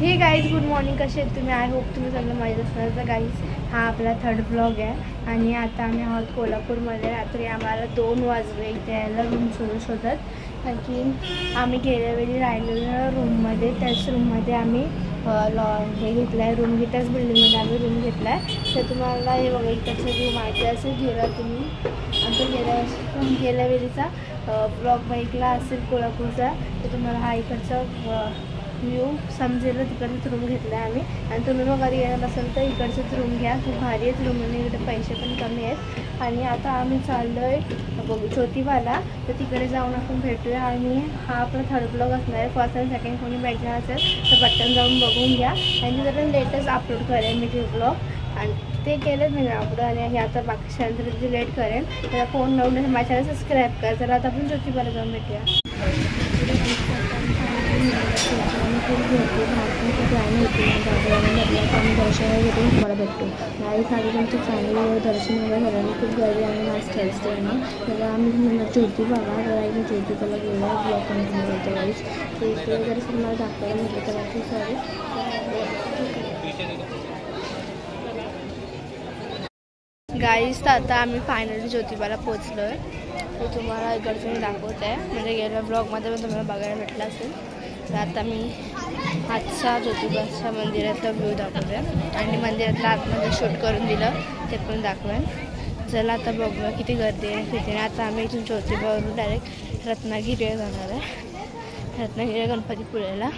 हे guys good morning, कसे आहेत तुम्ही? आय होप तुम्ही सगळं माहीत असणार. तर गाईज हा आपला थर्ड ब्लॉग आहे आणि आता आम्ही आहोत कोल्हापूरमध्ये. रात्री आम्हाला 2 वाजले इथे यायला रूम शोधत, कारण की आम्ही गेल्या वेळी राहिलेलं रूममध्ये, त्याच रूममध्ये आम्ही हे घेतलं आहे रूम, त्याच बिल्डिंगमध्ये आम्ही रूम घेतला आहे. तर तुम्हाला हे बघा इकडचं रूम माहिती असेल, गेला तुम्ही आमचा गेल्या वेळीचा ब्लॉग बघितला असेल कोल्हापूरचा, तर तुम्हाला हा इकडचा व्ह्यू समजेल. तिकडचंच रूम घेतला आहे आम्ही. आणि तुम्ही मग घरी येणार असेल तर इकडचंच रूम घ्या, खूप भारी आहेत रूम आणि इकडे पैसे पण कमी आहेत. आणि आता आम्ही चाललो आहे बघू ज्योतिबाला, तर तिकडे जाऊन आपण भेटूया. आणि हा आपला थर्ड ब्लॉग असणार आहे. फर्स्ट आणि सेकंड कोणी बघितला असेल तर पटकन जाऊन बघून घ्या. आणि जरा लेटेस्ट अपलोड करेन मी ते ब्लॉग, आणि ते केलेच नाही अपलोड. आणि हे आता बाकी लेट करेन. तर फोन लावून माझ्या चॅनल सबस्क्राईब करा. तर आता आपण ज्योतिबाला जाऊन भेटूया. प्लॅन होती आम्ही दर्शन घेऊन तुम्हाला भेटतो. गाडी साडी आमची चांगली दर्शन वगैरे सगळ्यांनी खूप गर्दी आणि मस्त असते. आणि तर आम्ही ज्योतिबाला मी ज्योतिबाला गेलो आहे. ब्लॉग कंटिन्यू करतो गाईज. ते इकडे जर तुम्हाला दाखवायला म्हटलं तर बाकी सॉरी गाईज. तर आता आम्ही फायनली ज्योतिबाला पोचलो आहे. ते तुम्हाला इकडचं मी दाखवत आहे, म्हणजे गेल्या ब्लॉगमध्ये पण तुम्हाला बघायला भेटलं असेल. तर आता मी आजच्या ज्योतिबाच्या मंदिरातला व्ह्यू दाखवते आणि मंदिरातला आतमध्ये शूट करून दिलं ते पण दाखवेन. चला आता बघूया किती गर्दी आहे किती नाही. आता आम्ही इथून ज्योतिबावरून डायरेक्ट रत्नागिरीला जाणार आहे, रत्नागिरी गणपतीपुळेला.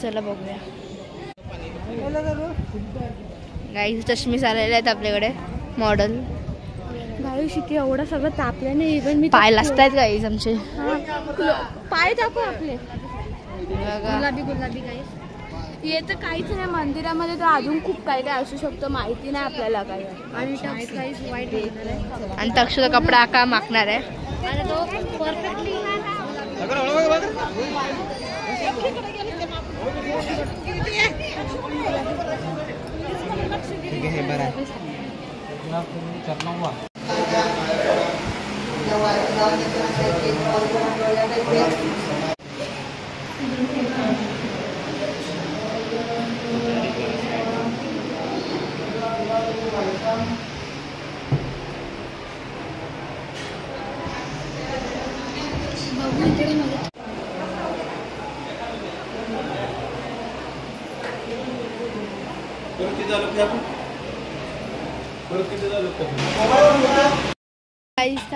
चला बघूया. गाईज चष्मीस आलेले आहेत आपल्याकडे मॉडेल. गाईज इथे एवढं सगळं तापलं नाही, इव्हन मी पाय लागत आहेत गाईज आमचे. पाय दाखव आपले गुलाबी गुलाबी. गाईज हे तर काहीच नाही मंदिरामध्ये, तर अजून खूप काय काय असू शकतं, माहिती नाही आपल्याला काय. आणि टक्स वाईट आहे आणि तक्षचा कपडा आका मागणार आहे. आणि तो परफेक्टली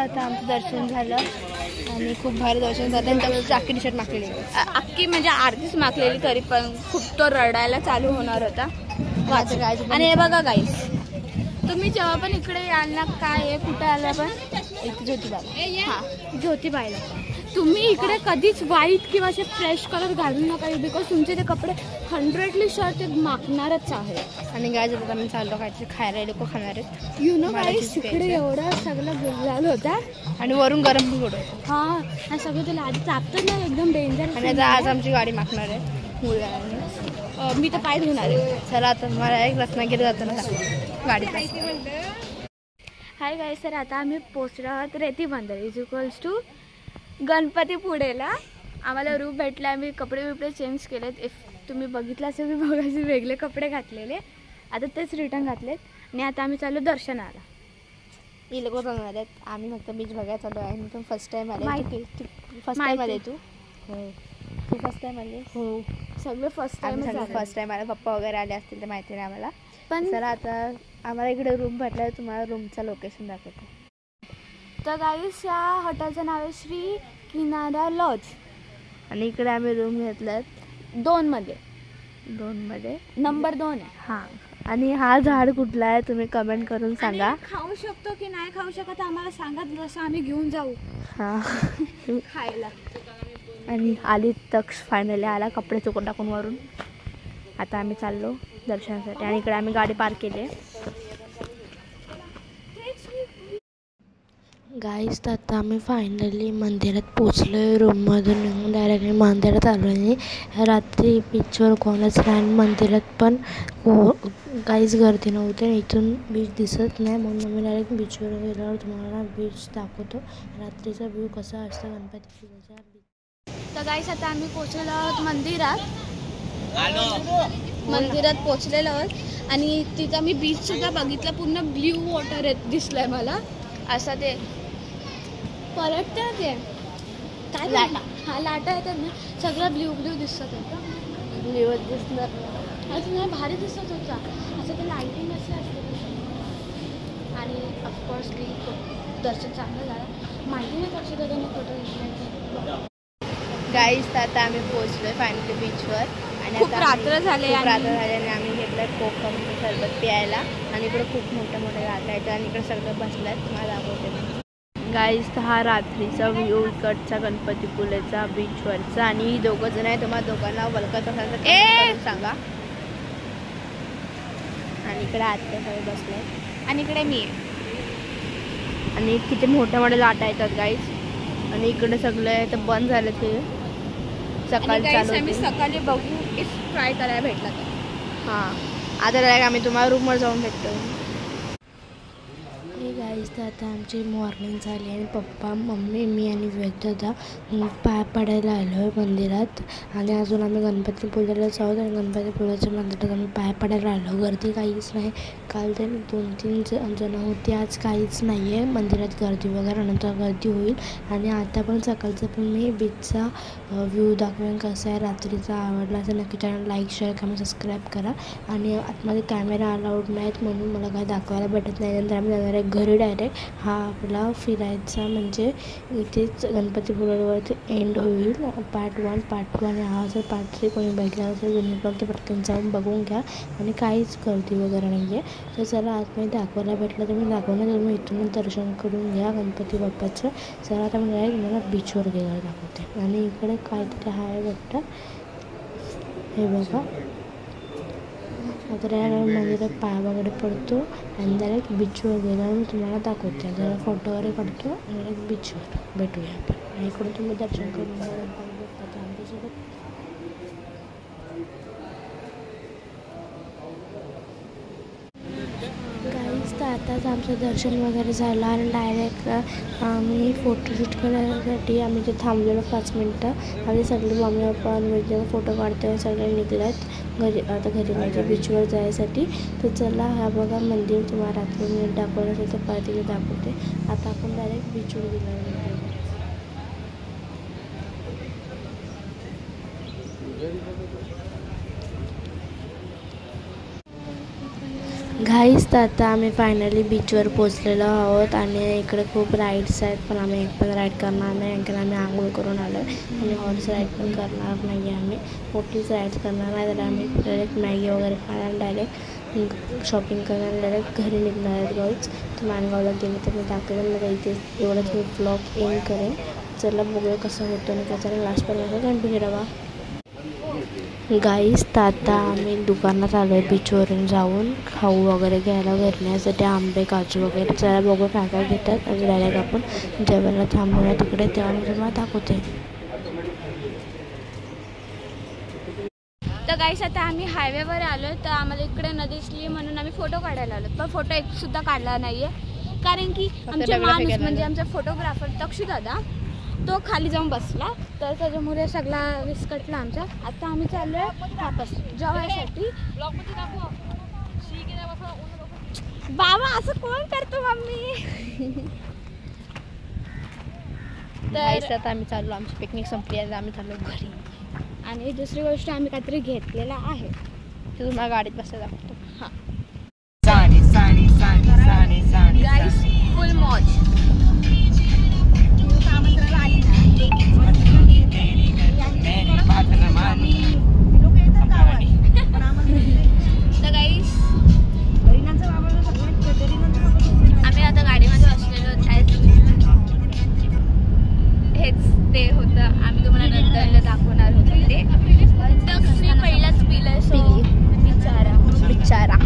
आता आमचं दर्शन झालं आणि खूप भारी दर्शन झालं. आणि अख्खी टी शर्ट मागलेली, अख्खी म्हणजे अर्धीच मागलेली, तरी पण खूप तो रडायला चालू होणार होता. आणि हे बघा गाईस, तुम्ही जेव्हा पण इकडे याल ना, काय आहे कुठे आला पण ज्योतिबाला, हां ज्योतिबाला, तुम्ही इकडे कधीच व्हाईट किंवा असे फ्रेश कलर घालू नका, बिकॉज तुमचे ते कपडे 100% शर्ट ते मागणारच आहे. आणि गाईज आता आम्ही चाललो काहीतरी खायला, लोक खाणार आहेत. यु नो गाईज इकडे एवढा सगळं गुलाल होता आणि वरून गरम पण होतं. हां आणि सगळं तुला आधी चापतं ना एकदम डेंजर. आणि आता आज आमची गाडी मागणार आहे मुलांनी, मी तर पाय धुणार आहे. चला आता मला एक रत्नागिरी जाताना गाडी. हाय गाईज, तर आता आम्ही पोचलो आहोत रेती बंदर इज इक्वल्स टू गणपतीपुळेला. आम्हाला रूम भेटला, आम्ही कपडे बिपडे चेंज केलेत. इफ तुम्ही बघितलं असेल मी बघायचे वेगळे कपडे घातलेले, आता तेच रिटर्न घातलेत. आणि आता आम्ही चाललो दर्शनाला. ही लोक बघणार आहेत, आम्ही फक्त बीच बघायला चालू आहे. मी पण फर्स्ट टाईम आले. फर्स्ट टाईम आले तू? हो तू फर्स्ट टाईम आले? हो सगळे फर्स्ट टाईम. फर्स्ट टाईम आला, पप्पा वगैरे आले असतील तर माहिती नाही आम्हाला. पण चला आता आम्हाला इकडे रूम भेटला आहे, तुम्हाला रूमचं लोकेशन दाखवतो. तर गाईस या हॉटेलचं नाव आहे श्री किनारा लॉज. आणि इकडे आम्ही रूम घेतलात 2 मध्ये नंबर 2 आहे. हां आणि हा झाड कुठला आहे तुम्ही कमेंट करून सांगा. खाऊ शकतो की नाही खाऊ शकत आम्हाला सांगा, जसं आम्ही घेऊन जाऊ हां खायला. आणि आली तक्ष फायनली आला, कपडे चुकून टाकून वरून. आता आम्ही चाललो दर्शनासाठी आणि इकडे आम्ही गाडी पार्क केली आहे. गाईज तर आता आम्ही फायनली मंदिरात पोचलो आहे. रूममधून निघून डायरेक्टली मंदिरात आलो आहे. रात्री बीचवर कोणच नाही, मंदिरात पण काहीच गर्दी नव्हती. इथून बीच दिसत नाही, म्हणून मी डायरेक्ट बीचवर गेल्यावर तुम्हाला बीच दाखवतो, रात्रीचा व्ह्यू कसा असतो गणपतीपुळेचा बीच. तर गाईज आता आम्ही पोचलो आहोत मंदिरात मंदिरात पोचलेलो आहोत आणि तिथं मी बीच सुद्धा बघितलं. पूर्ण ब्ल्यू वॉटर दिसलंय मला. असं ते परत ते काय लाटा, हा लाटा येतात ना, सगळं ब्ल्यू ब्ल्यू दिसत होतं. ब्ल्यू दिसणार असं भारी दिसत होता. असं ते लाईटिंग असं असते. आणि ऑफकोर्सली दर्शन चांगलं झालं. माहिती नाही कशी दादाने फोटो घेतला. गाईज तर आता आम्ही पोहोचलोय फायनली बीचवर आणि खूप रात्र झाले आणि आम्ही घेतलं कोकम सरबत प्यायला. आणि इकडे खूप मोठे मोठे लाट आहेत आणि इकडे सगळं बसल्यात. तुम्हाला दाखवते गाईज. तर हा रात्रीचा व्ह्यू इकडचा गणपतीपुळेचा बीचवरचा. आणि दोघं जण आहे, तुम्हाला दोघांना ओळखत असाल तर सांगा. आणि इकडे आत्या सगळे बसले आणि इकडे मी आहे. आणि किती मोठ्या मोठ्या लाटा येतात गाईज. आणि इकडे सगळे तर बंद झाले ते सकाळी चालू. आम्ही सकाळी बघू इफ ट्राय करायला भेटला तर. हां आता डायरेक्ट आम्ही तुम्हाला रूमवर जाऊन भेटतो. गाईज तर आता आमची मॉर्निंग झाली आणि पप्पा मम्मी मी आणि वेदादा पाय पडायला आलो आहे मंदिरात. आणि अजून आम्ही गणपतीपुळ्यालाच आहोत आणि गणपतीपुळ्याच्या मंदिरात आम्ही पाय पडायला आलो. गर्दी काहीच नाही. काल ते 2-3 जण होती, आज काहीच नाही आहे मंदिरात गर्दी वगैरे. नंतर गर्दी होईल. आणि आता पण सकाळचं पण मी बीचचा व्ह्यू दाखवेन कसा आहे रात्रीचा. आवडला असेल नक्की channel like share comment subscribe करा. आणि आतमध्ये कॅमेरा अलाउड नाहीत म्हणून मला काय दाखवायला भेटत नाही. नंतर आम्ही जाणार आहे घरी डायरेक्ट. हा आपला फिरायचा म्हणजे इथेच गणपतीपुळ्यावरती एंड होईल पार्ट 1 पार्ट 2. आणि हा जर पार्ट 3 कोणी बघितला असेल जुनी ब्लॉग ते पटकन जाऊन बघून घ्या. आणि काहीच गर्दी वगैरे नाही आहे. तर चला आतमध्ये दाखवायला भेटलं तर मी दाखवणार. तर मी इथूनच दर्शन करून घ्या गणपती बाप्पाचं. चला आता मी डायरेक्ट मला बीचवर गेल्यावर दाखवते. आणि इकडे काहीतरी आहे वाटतं, हे बघा. आता डायरेक्ट मंदिरात पाय वगैरे पडतो आणि डायरेक्ट बीचवर गेल्यावर मी तुम्हाला दाखवते. जरा फोटो वगैरे काढतो आणि डायरेक्ट बीचवर भेटूया आपण. आणि इकडून तुम्ही दर्शन करून घ्या आमच्यासोबत. गाईज तर आताच आमचं दर्शन वगैरे झालं आणि डायरेक्ट आम्ही फोटोशूट करण्यासाठी आम्ही जे थांबलेलो 5 मिनटं. आम्ही सगळे मम्मी पप्पा आणि फोटो काढतो सगळे निघल्यात घरी. आता घरी म्हणजे बीचवर जायसाठी. तर चला हा बघा मंदिर तुम्हाला रात्री मी दाखवलं असेल तर पार्टीला दाखवते. आता आपण डायरेक्ट बीचवर गेलो. गाईज तर आता आम्ही फायनली बीचवर पोचलेलो आहोत. आणि इकडे खूप राईड्स आहेत पण आम्ही एक पण राईड करणार नाही कारण आम्ही आंघोळ करून आलो आहे. आणि हॉर्स राईड पण करणार नाही आहे. आम्ही मोठीच राईड्स करणार नाही. तर आम्ही डायरेक्ट मॅगी वगैरे खाणार, डायरेक्ट शॉपिंग करणार, डायरेक्ट घरी निघणार आहेत गाईज. तर माणगावला गेले तर मी दाखवेन. मला इथे एवढंच मी ब्लॉग एंड करेन. चला बघूया कसं होतं आणि त्याच्याने लास्टपर्यंत कंटिन्यू राहा. गाईज तर आता आम्ही दुकानात आलो आहे बीचवरून जाऊन खाऊ वगैरे घ्यायला घरण्यासाठी आंबे काजू वगैरे. जरा बघू काय काय घेतात आणि डायरेक्ट आपण जेवायला थांबूया तिकडे. तेव्हा मी तुम्हाला दाखवते. तर गाईस आता आम्ही हायवेवर आलो. तर आम्हाला इकडे नदी दिसली म्हणून आम्ही फोटो काढायला आलो. पण फोटो एक सुद्धा काढला नाही आहे कारण की आमचे माणूस म्हणजे आमचा फोटोग्राफर तक्षू दादा तो खाली जाऊन बसला. तर त्याच्यामुळे सगळा विस्कटला आमचा. आता आम्ही चाललो आहे वापस जेवायसाठी. बाबा असं कोण करतो मम्मी. तर आता आम्ही चाललो. आमची पिकनिक संपली आहे. आम्ही चाललो घरी. आणि दुसरी गोष्ट आम्ही काहीतरी घेतलेला आहे ते तुम्हाला गाडीत बसायला दाखवतो. हां गाईस फुल मौज. तर गाईस आम्ही आता गाडीमध्ये बसलेलो. हेच ते होतं. आम्ही तुम्हाला नंतर दाखवणार होतो ते. पहिलाच पिलं सो बिचारा.